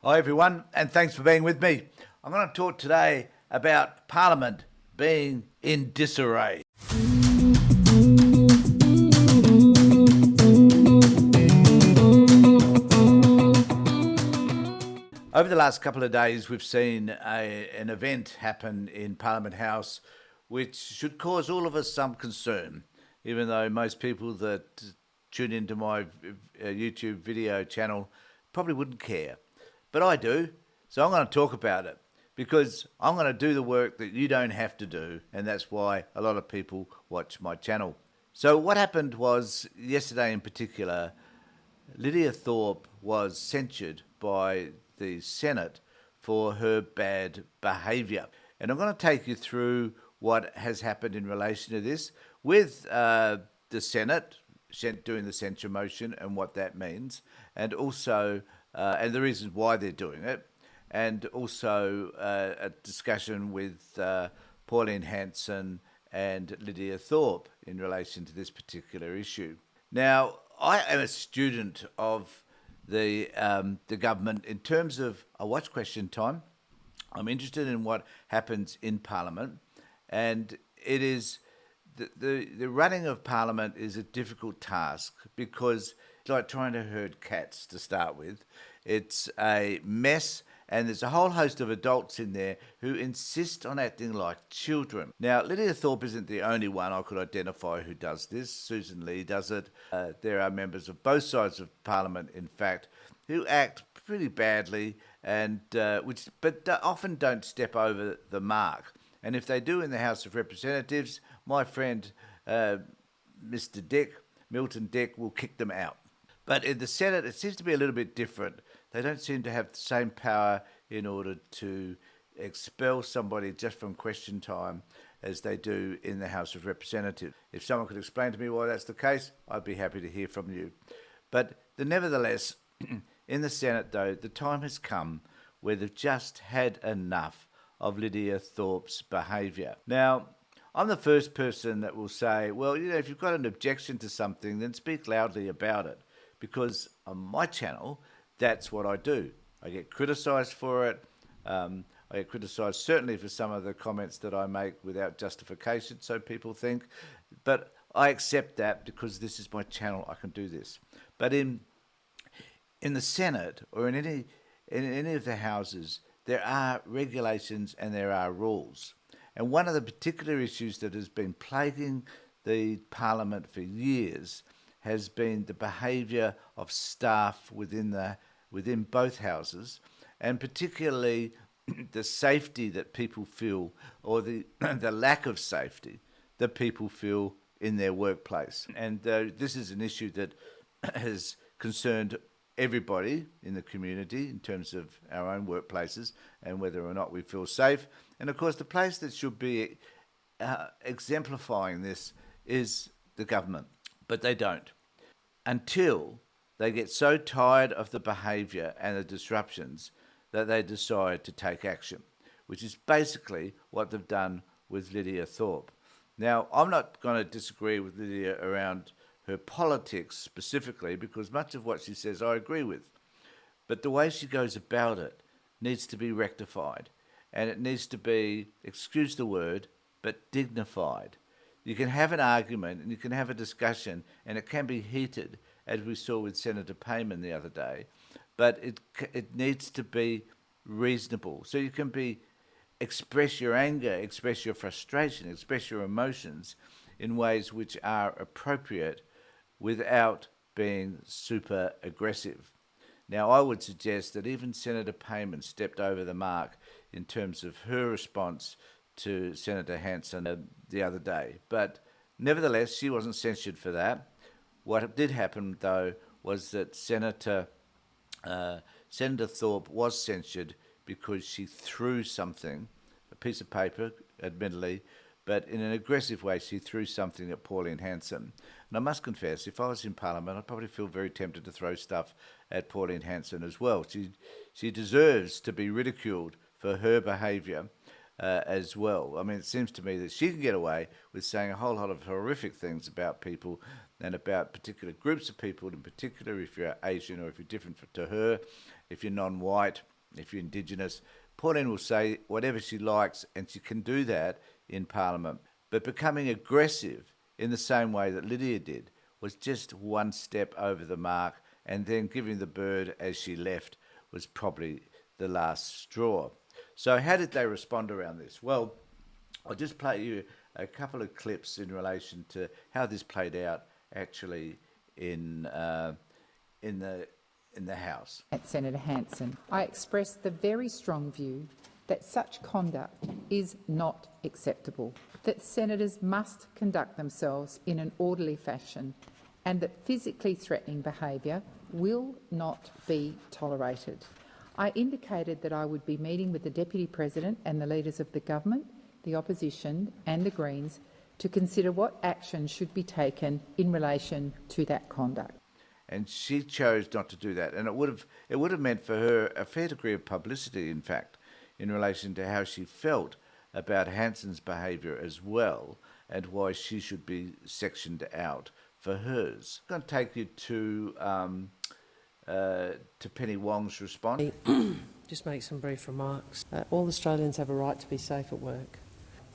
Hi everyone, and thanks for being with me. I'm going to talk today about Parliament being in disarray. Over the last couple of days, we've seen an event happen in Parliament House which should cause all of us some concern, even though most people that tune into my YouTube video channel probably wouldn't care. But I do, so I'm going to talk about it because I'm going to do the work that you don't have to do, and that's why a lot of people watch my channel. So what happened was, yesterday in particular, Lydia Thorpe was censured by the Senate for her bad behaviour. And I'm going to take you through what has happened in relation to this with the Senate doing the censure motion and what that means, and also and the reasons why they're doing it, and also a discussion with Pauline Hanson and Lydia Thorpe in relation to this particular issue. Now, I am a student of the government in terms of I watch Question Time. I'm interested in what happens in Parliament, and it is the running of Parliament is a difficult task because it's like trying to herd cats to start with. It's a mess, and there's a whole host of adults in there who insist on acting like children. Now, Lydia Thorpe isn't the only one I could identify who does this. Susan Lee does it. There are members of both sides of Parliament, in fact, who act pretty badly, and but often don't step over the mark. And if they do in the House of Representatives, my friend Mr. Milton Dick, will kick them out. But in the Senate, it seems to be a little bit different. They don't seem to have the same power in order to expel somebody just from Question Time as they do in the House of Representatives. If someone could explain to me why that's the case, I'd be happy to hear from you. But nevertheless, in the Senate, though, the time has come where they've just had enough of Lydia Thorpe's behaviour. Now, I'm the first person that will say, well, if you've got an objection to something, then speak loudly about it. Because on my channel, that's what I do. I get criticised for it. I get criticised certainly for some of the comments that I make without justification, so people think. But I accept that because this is my channel. I can do this. But in the Senate or in any of the houses, there are regulations and there are rules. And one of the particular issues that has been plaguing the Parliament for years has been the behaviour of staff within both houses, and particularly the safety that people feel, or the the lack of safety that people feel in their workplace. And this is an issue that has concerned everybody in the community in terms of our own workplaces and whether or not we feel safe. And of course, the place that should be exemplifying this is the government. But they don't, until they get so tired of the behaviour and the disruptions that they decide to take action, which is basically what they've done with Lydia Thorpe. Now, I'm not going to disagree with Lydia around her politics specifically, because much of what she says I agree with. But the way she goes about it needs to be rectified, and it needs to be, excuse the word, but dignified. You can have an argument and you can have a discussion, and it can be heated, as we saw with Senator Payman the other day, but it needs to be reasonable. So you can express your anger, express your frustration, express your emotions in ways which are appropriate without being super aggressive. Now, I would suggest that even Senator Payman stepped over the mark in terms of her response to Senator Hanson the other day. But nevertheless, she wasn't censured for that. What did happen, though, was that Senator Thorpe was censured because she threw something, a piece of paper, admittedly, but in an aggressive way, she threw something at Pauline Hanson. And I must confess, if I was in Parliament, I'd probably feel very tempted to throw stuff at Pauline Hanson as well. She deserves to be ridiculed for her behaviour as well. I mean, it seems to me that she can get away with saying a whole lot of horrific things about people and about particular groups of people, in particular if you're Asian or if you're different to her, if you're non-white, if you're Indigenous. Pauline will say whatever she likes, and she can do that in Parliament. But becoming aggressive in the same way that Lydia did was just one step over the mark, and then giving the bird as she left was probably the last straw. So how did they respond around this? Well, I'll just play you a couple of clips in relation to how this played out actually in the House. At Senator Hanson, I expressed the very strong view that such conduct is not acceptable, that senators must conduct themselves in an orderly fashion, and that physically threatening behaviour will not be tolerated. I indicated that I would be meeting with the Deputy President and the leaders of the government, the opposition and the Greens to consider what action should be taken in relation to that conduct. And she chose not to do that, and it would have meant for her a fair degree of publicity, in fact, in relation to how she felt about Hanson's behaviour as well, and why she should be sectioned out for hers. I'm going to take you to Penny Wong's response. Just make some brief remarks. All Australians have a right to be safe at work,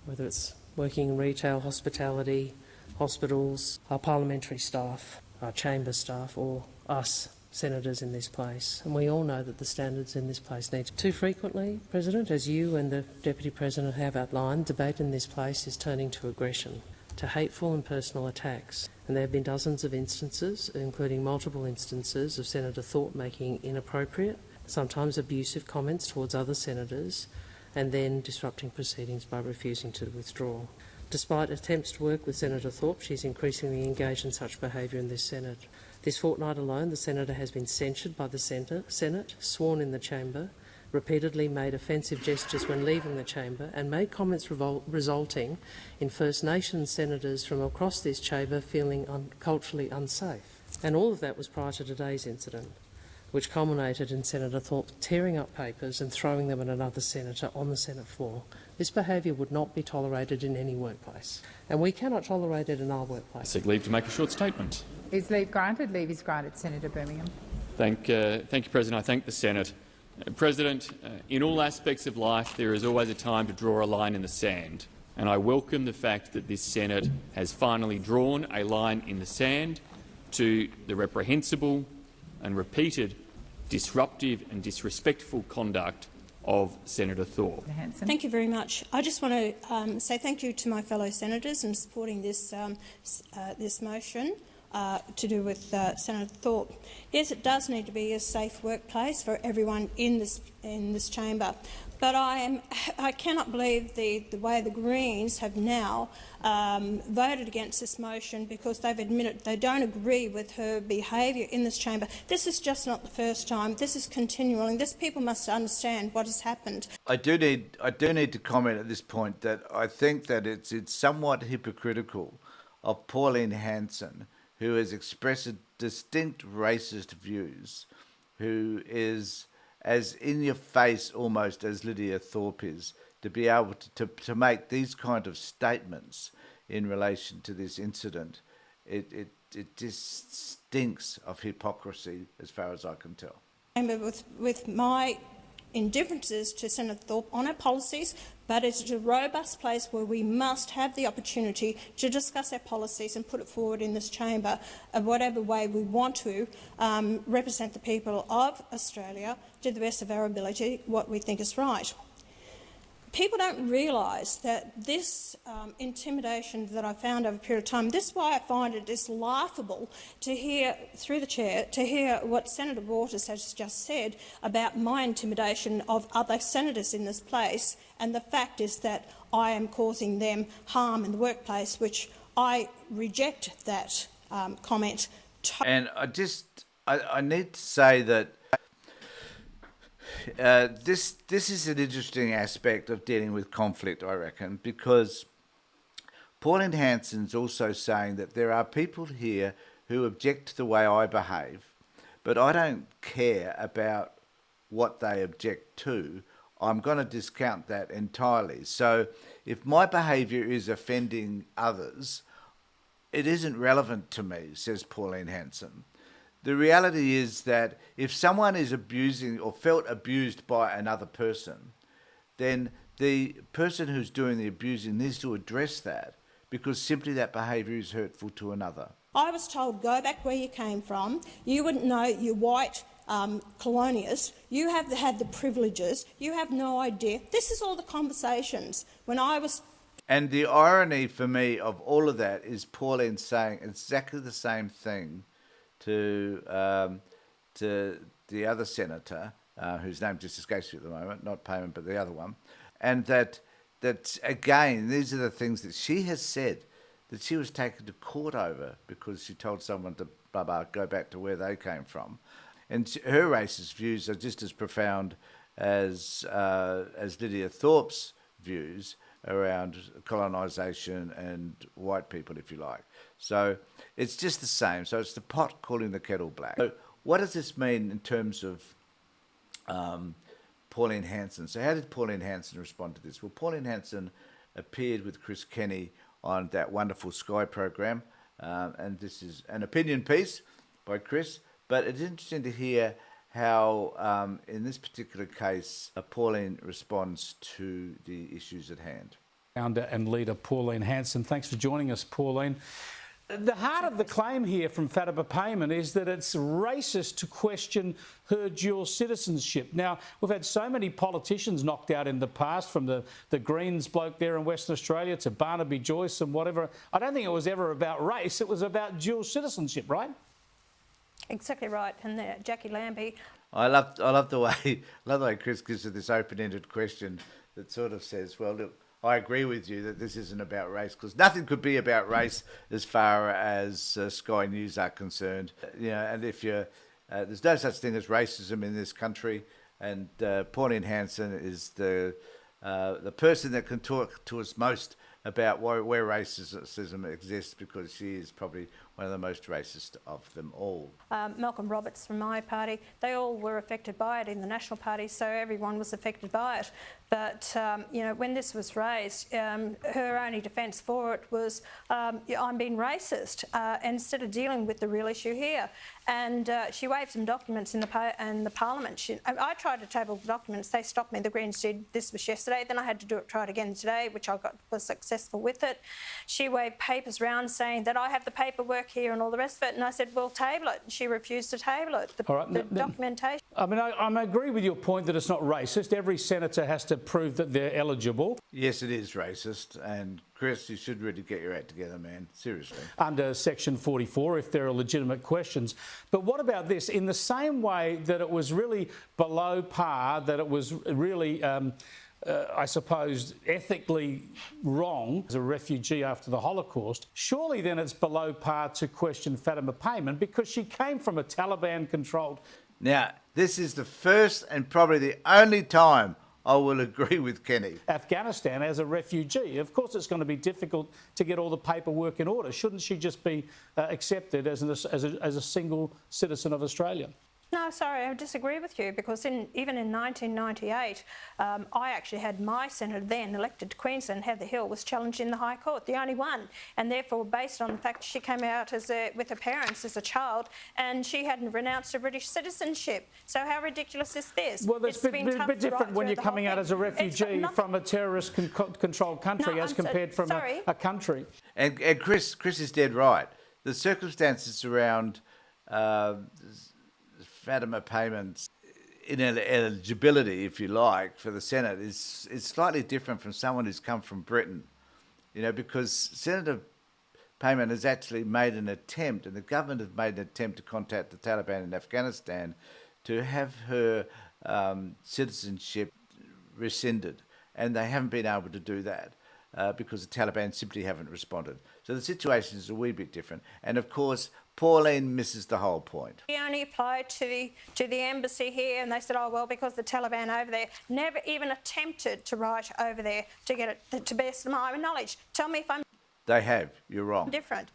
whether it's working in retail, hospitality, hospitals, our parliamentary staff, our chamber staff, or us senators in this place. And we all know that the standards in this place need too frequently, President, as you and the Deputy President have outlined, debate in this place is turning to aggression, to hateful and personal attacks. And there have been dozens of instances, including multiple instances, of Senator Thorpe making inappropriate, sometimes abusive comments towards other senators, and then disrupting proceedings by refusing to withdraw. Despite attempts to work with Senator Thorpe, she is increasingly engaged in such behaviour in this Senate. This fortnight alone, the Senator has been censured by the Senate, sworn in the chamber, repeatedly made offensive gestures when leaving the chamber, and made comments resulting in First Nations senators from across this chamber feeling culturally unsafe. And all of that was prior to today's incident, which culminated in Senator Thorpe tearing up papers and throwing them at another senator on the Senate floor. This behaviour would not be tolerated in any workplace, and we cannot tolerate it in our workplace. Seek leave to make a short statement. Is leave granted? Leave is granted. Senator Birmingham. Thank you, President. I thank the Senate. President, in all aspects of life there is always a time to draw a line in the sand, and I welcome the fact that this Senate has finally drawn a line in the sand to the reprehensible and repeated disruptive and disrespectful conduct of Senator Thorpe. Thank you very much. I just want to say thank you to my fellow senators in supporting this motion to do with Senator Thorpe. Yes, it does need to be a safe workplace for everyone in this chamber. But I cannot believe the way the Greens have now voted against this motion because they've admitted they don't agree with her behaviour in this chamber. This is just not the first time. This is continuing. This people must understand what has happened. I do need to comment at this point that I think that it's somewhat hypocritical of Pauline Hanson, who has expressed distinct racist views, who is as in your face almost as Lydia Thorpe is, to be able to make these kind of statements in relation to this incident. It just stinks of hypocrisy as far as I can tell. With my indifferences to Senator Thorpe on our policies, but it's a robust place where we must have the opportunity to discuss our policies and put it forward in this chamber in whatever way we want to represent the people of Australia to the best of our ability, what we think is right. People don't realise that this intimidation that I found over a period of time, this is why I find it is laughable to hear, through the chair, to hear what Senator Waters has just said about my intimidation of other senators in this place, and the fact is that I am causing them harm in the workplace, which I reject that comment. And I need to say that this is an interesting aspect of dealing with conflict, I reckon, because Pauline Hanson's also saying that there are people here who object to the way I behave, but I don't care about what they object to. I'm going to discount that entirely. So if my behaviour is offending others, it isn't relevant to me, says Pauline Hanson. The reality is that if someone is abusing or felt abused by another person, then the person who's doing the abusing needs to address that, because simply that behaviour is hurtful to another. I was told, go back where you came from. You wouldn't know, you white colonialists. You have had the privileges. You have no idea. This is all the conversations. When I was... And the irony for me of all of that is Pauline saying exactly the same thing to the other senator, whose name just escapes me at the moment, not Payman, but the other one, and that again, these are the things that she has said that she was taken to court over because she told someone to go back to where they came from, and her racist views are just as profound as Lydia Thorpe's views around colonisation and white people, if you like. So it's just the same. So it's the pot calling the kettle black. So what does this mean in terms of Pauline Hanson? So how did Pauline Hanson respond to this? Well, Pauline Hanson appeared with Chris Kenny on that wonderful Sky program, and this is an opinion piece by Chris, but it's interesting to hear how, in this particular case, Pauline responds to the issues at hand. Founder and leader Pauline Hanson. Thanks for joining us, Pauline. The heart of the claim here from Fatima Payman is that it's racist to question her dual citizenship. Now, we've had so many politicians knocked out in the past, from the Greens bloke there in Western Australia to Barnaby Joyce and whatever. I don't think it was ever about race. It was about dual citizenship, right? Exactly right. And Jackie Lambie. I love the way Chris gives her this open-ended question that sort of says, well, look, I agree with you that this isn't about race, because nothing could be about race as far as Sky News are concerned. You know, and if you're, there's no such thing as racism in this country, and Pauline Hanson is the person that can talk to us most about where racism exists, because she is probably one of the most racist of them all. Malcolm Roberts from my party, they all were affected by it in the National Party, so everyone was affected by it. But, you know, when this was raised, her only defence for it was, I'm being racist, instead of dealing with the real issue here. And she waived some documents in the Parliament. I tried to table the documents, they stopped me, the Greens did. This was yesterday, then I had to try it again today, which was successful with it. She waved papers around saying that I have the paperwork here and all the rest of it, and I said, well, table it. And she refused to table it, the documentation. I mean, I agree with your point that it's not racist. Every senator has to prove that they're eligible. Yes, it is racist, and Chris, you should really get your act together, man. Seriously. Under Section 44, if there are legitimate questions. But what about this? In the same way that it was really below par, that it was really, I suppose, ethically wrong as a refugee after the Holocaust, surely then it's below par to question Fatima Payman, because she came from a Taliban-controlled... Now, this is the first and probably the only time I will agree with Kenny. Afghanistan as a refugee. Of course, it's going to be difficult to get all the paperwork in order. Shouldn't she just be accepted as a single citizen of Australia? No, sorry, I disagree with you, because even in 1998, I actually had my senator then elected to Queensland, Heather Hill, was challenged in the High Court, the only one, and therefore based on the fact she came out with her parents as a child and she hadn't renounced her British citizenship. So how ridiculous is this? Well, it's a bit different when you're coming out as a refugee from a terrorist-controlled country as compared from a country. And Chris is dead right. The circumstances around... Fatima Payman's ineligibility, if you like, for the Senate is slightly different from someone who's come from Britain, you know, because Senator Payman has actually made an attempt, and the government has made an attempt to contact the Taliban in Afghanistan to have her citizenship rescinded, and they haven't been able to do that. Because the Taliban simply haven't responded. So the situation is a wee bit different. And of course, Pauline misses the whole point. He only applied to the embassy here, and they said, oh, well, because the Taliban over there never even attempted to write over there to get it, to best of my knowledge. Tell me if I'm... They have. You're wrong. Different.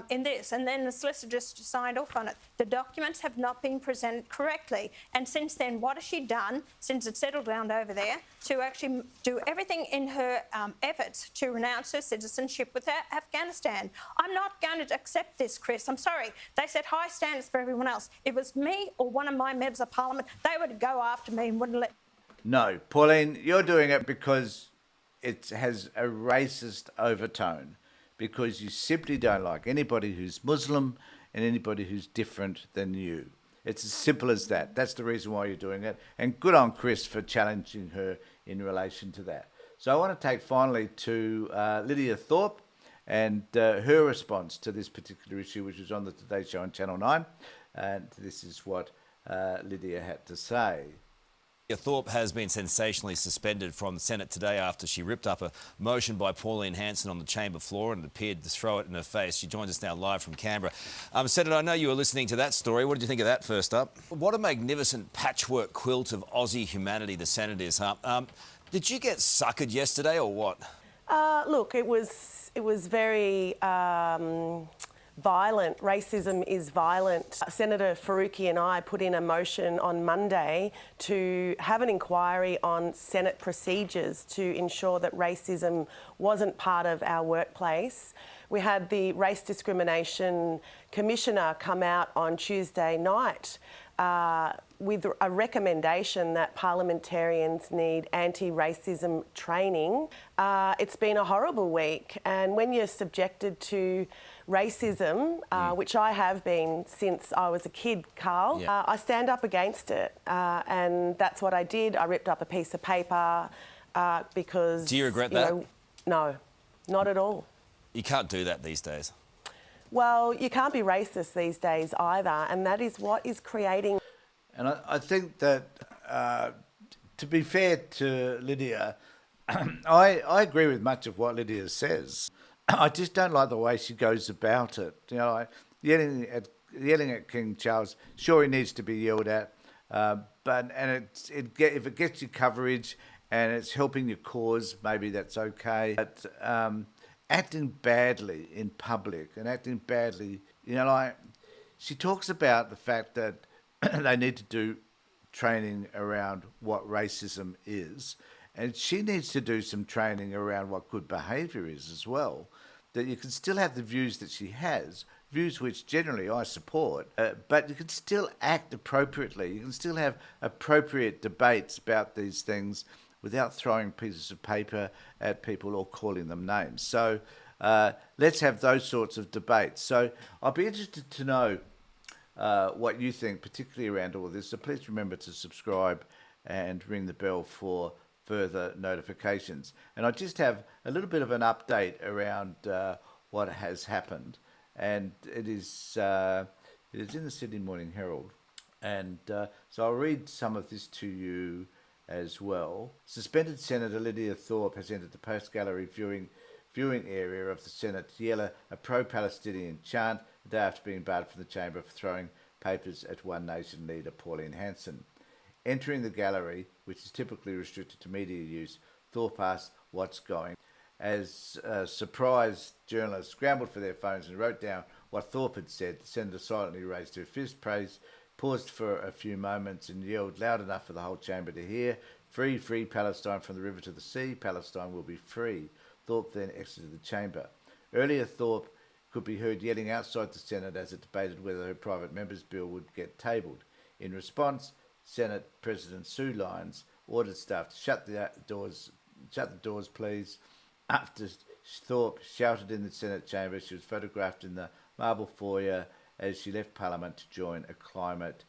in this, and then the solicitor just signed off on it. The documents have not been presented correctly, and since then, what has she done since it's settled down over there to actually do everything in her efforts to renounce her citizenship with Afghanistan? I'm not going to accept this, Chris. I'm sorry. They set high standards for everyone else. If it was me or one of my members of parliament, they would go after me and wouldn't let. No, Pauline, you're doing it because it has a racist overtone, because you simply don't like anybody who's Muslim and anybody who's different than you. It's as simple as that. That's the reason why you're doing it. And good on Chris for challenging her in relation to that. So I want to take finally to Lydia Thorpe and her response to this particular issue, which was on the Today Show on Channel 9. And this is what Lydia had to say. Thorpe has been sensationally suspended from the Senate today after she ripped up a motion by Pauline Hanson on the chamber floor and appeared to throw it in her face. She joins us now live from Canberra. Senator, I know you were listening to that story. What did you think of that first up? What a magnificent patchwork quilt of Aussie humanity the Senate is, huh? Did you get suckered yesterday or what? Look, it was very violent. Racism is violent. Senator Faruqi and I put in a motion on Monday to have an inquiry on Senate procedures to ensure that racism wasn't part of our workplace. We had the Race Discrimination Commissioner come out on Tuesday night with a recommendation that parliamentarians need anti-racism training. It's been a horrible week, and when you're subjected to racism, which I have been since I was a kid, Carl, I stand up against it, and that's what I did. I ripped up a piece of paper because... Do you regret that? No, not at all. You can't do that these days. Well, you can't be racist these days either, and that is what is creating... And I think that, to be fair to Lydia, I agree with much of what Lydia says. I just don't like the way she goes about it. You know, like yelling at King Charles. Sure, he needs to be yelled at, but if it gets you coverage and it's helping your cause, maybe that's okay. But acting badly in public and acting badly, you know, like she talks about the fact that they need to do training around what racism is, and she needs to do some training around what good behaviour is as well, that you can still have the views that she has, views which generally I support, but you can still act appropriately. You can still have appropriate debates about these things without throwing pieces of paper at people or calling them names. So let's have those sorts of debates. So I'll be interested to know what you think, particularly around all of this. So please remember to subscribe and ring the bell for further notifications. And I just have a little bit of an update around what has happened. And it is in the Sydney Morning Herald. And so I'll read some of this to you as well. Suspended Senator Lydia Thorpe has entered the post-gallery viewing area of the Senate to yell a pro-Palestinian chant the day after being barred from the chamber for throwing papers at One Nation leader Pauline Hanson. Entering the gallery, which is typically restricted to media use, Thorpe asked what's going. As surprised journalists scrambled for their phones and wrote down what Thorpe had said, the senator silently raised her fist, paused for a few moments and yelled loud enough for the whole chamber to hear, "Free, free Palestine from the river to the sea. Palestine will be free." Thorpe then exited the chamber. Earlier, Thorpe could be heard yelling outside the Senate as it debated whether her private member's bill would get tabled. In response, Senate President Sue Lyons ordered staff to shut the doors, please. After Thorpe shouted in the Senate chamber, she was photographed in the marble foyer as she left Parliament to join a climate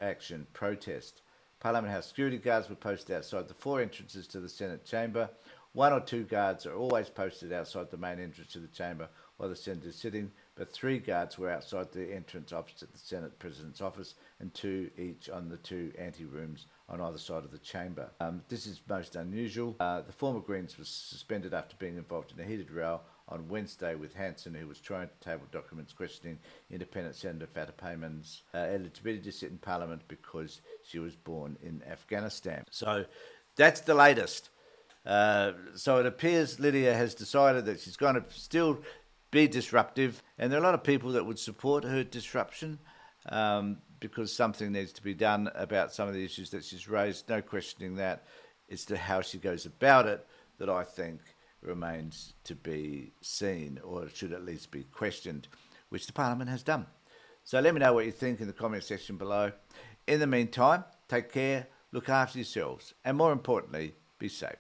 action protest. Parliament House security guards were posted outside the four entrances to the Senate chamber. One or two guards are always posted outside the main entrance to the chamber while the Senator is sitting, but 3 guards were outside the entrance opposite the Senate President's office and 2 each on the 2 ante-rooms on either side of the chamber. This is most unusual. The former Greens was suspended after being involved in a heated row on Wednesday with Hanson, who was trying to table documents questioning Independent Senator Fatah Payman's eligibility to sit in Parliament because she was born in Afghanistan. So that's the latest. So it appears Lydia has decided that she's going to still be disruptive, and there are a lot of people that would support her disruption because something needs to be done about some of the issues that she's raised. No questioning that. It's to how she goes about it that I think remains to be seen, or should at least be questioned, which the Parliament has done. So let me know what you think in the comment section below. In the meantime, take care, look after yourselves, and more importantly, be safe.